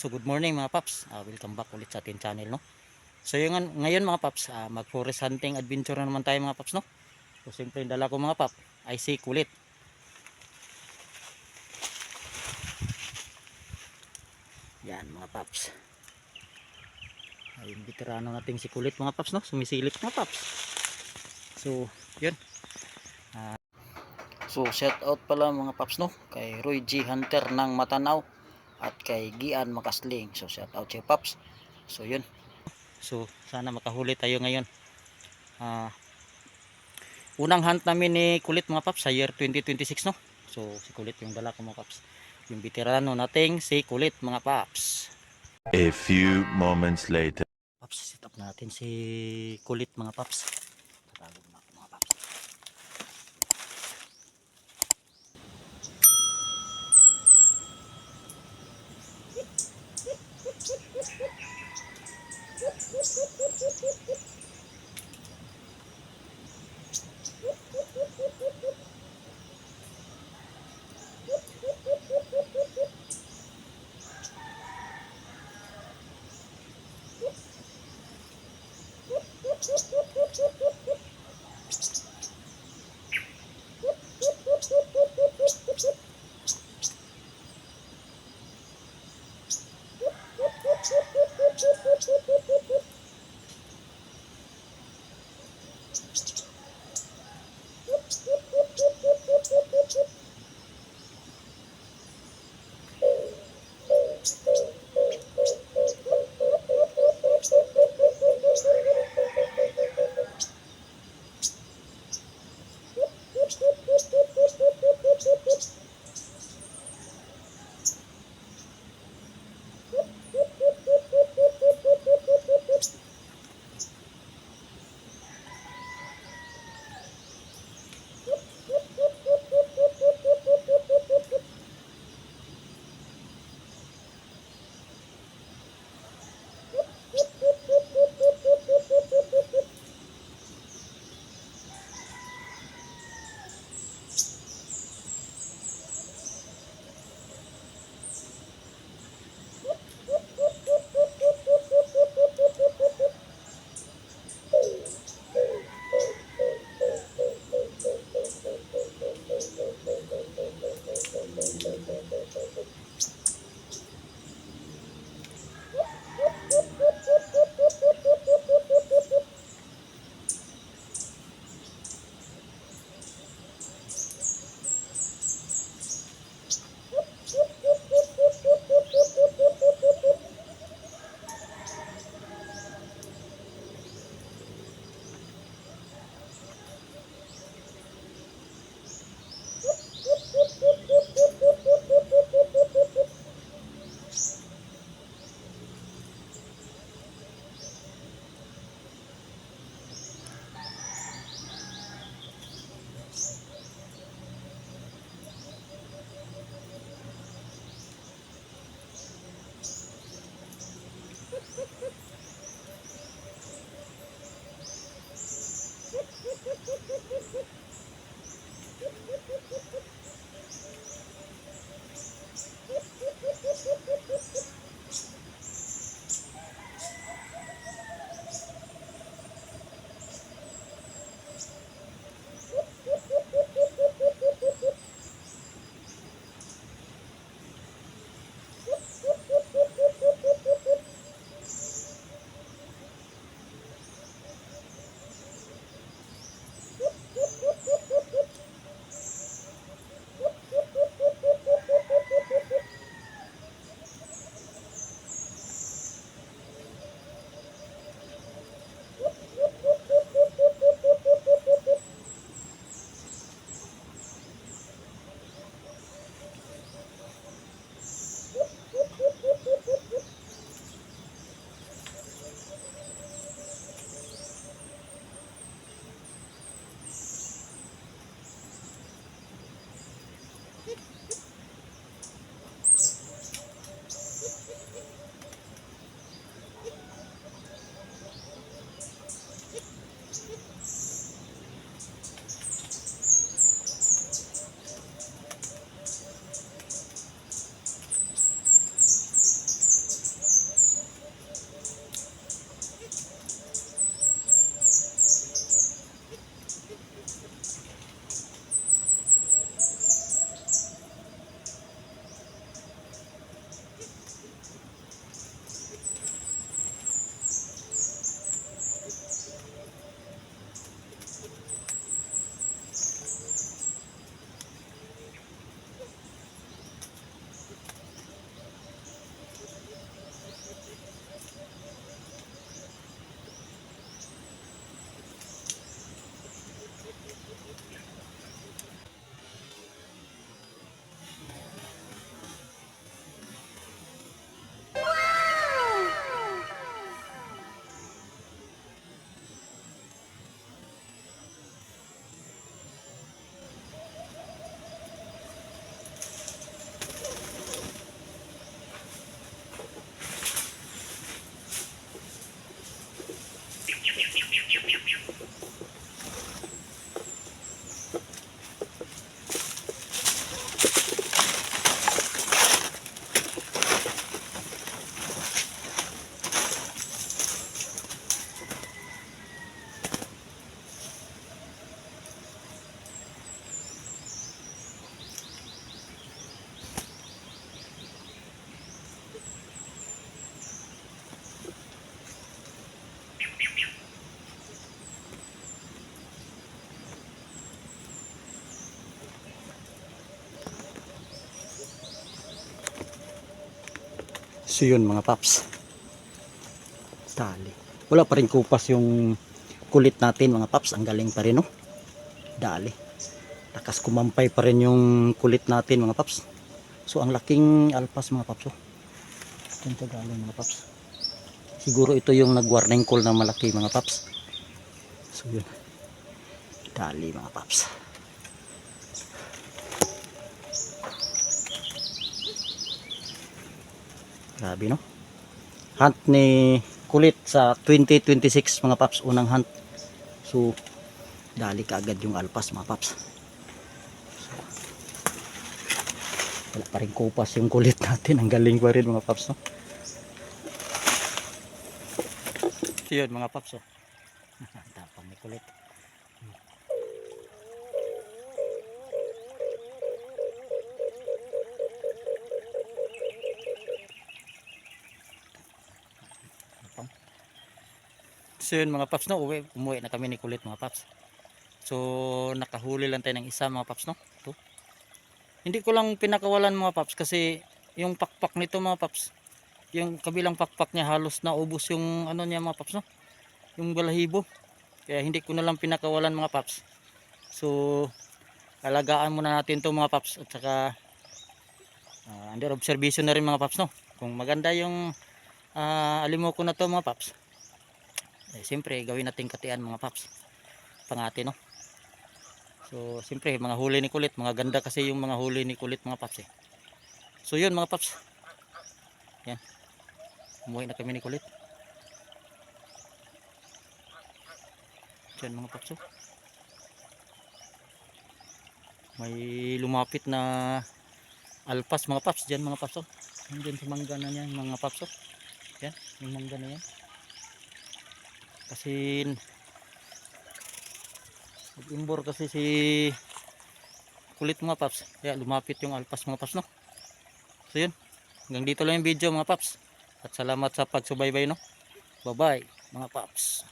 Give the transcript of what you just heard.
So good morning mga paps, welcome back ulit sa ating channel, no. So ngayon mga paps, mag forest hunting adventure na naman tayo mga paps, no. So siyempre yung dala ko mga pap ay si Kulit. Yan mga paps, ay yung veterano nating si Kulit mga paps, no, sumisilip mga paps. So yun, so shout out pala mga paps, no, kay Roy G Hunter ng Matanaw at kay Gian Makasling. So shout out siya paps. So yun, so sana makahuli tayo ngayon. Unang hunt namin ni Kulit mga paps sa year 2026, no. So si Kulit yung dala ko mga paps, yung veterano nating si Kulit mga paps. A few moments later. Paps, set up natin si Kulit mga paps. Tatago na ako mga paps. So yun mga paps. Dali. Wala pa rin kupas yung kulit natin mga paps. Ang galing pa rin no. Dali. Lakas kumampay pa rin yung kulit natin mga paps. So ang laking alpas mga paps. Oh. Ganito galing mga paps. Siguro ito yung nag-warning call na malaki mga paps. So yun. Dali mga paps. Grabe no. Hunt ni kulit sa 2026 mga paps. Unang hunt. So dali kaagad yung alpas mga paps. So, wala pa rin kupas yung kulit natin. Ang galing pa rin mga paps no. So yun mga paps oh. Tapang ni kulit. So yun mga paps no, umuwi na kami ni kulit mga paps. So nakahuli lang tayo ng isa mga paps no. Ito. Hindi ko lang pinakawalan mga paps kasi yung pakpak nito mga paps, yung kabilang pakpak niya halos naubos yung ano niya mga paps no, yung balahibo. Kaya hindi ko na lang pinakawalan mga paps. So alagaan muna natin to mga paps at saka under observation na rin mga paps no. Kung maganda yung alimuko na to mga paps, eh, siyempre gawin natin katian mga paps pangati no. So siyempre mga huli ni kulit, mga ganda kasi yung mga huli ni kulit mga paps eh. So yun mga paps, yan, umuwi na kami ni kulit. Yan mga paps oh. May lumapit na alpas mga paps dyan mga paps oh. Yan sa mangga na yan mga paps oh. Yan yung mangga na yan. Kasi nag-imbor kasi si kulit mga paps, kaya lumapit yung alpas mga paps no. So yun, hanggang dito lang yung video mga paps. At salamat sa pagsubaybay no. Bye bye mga paps.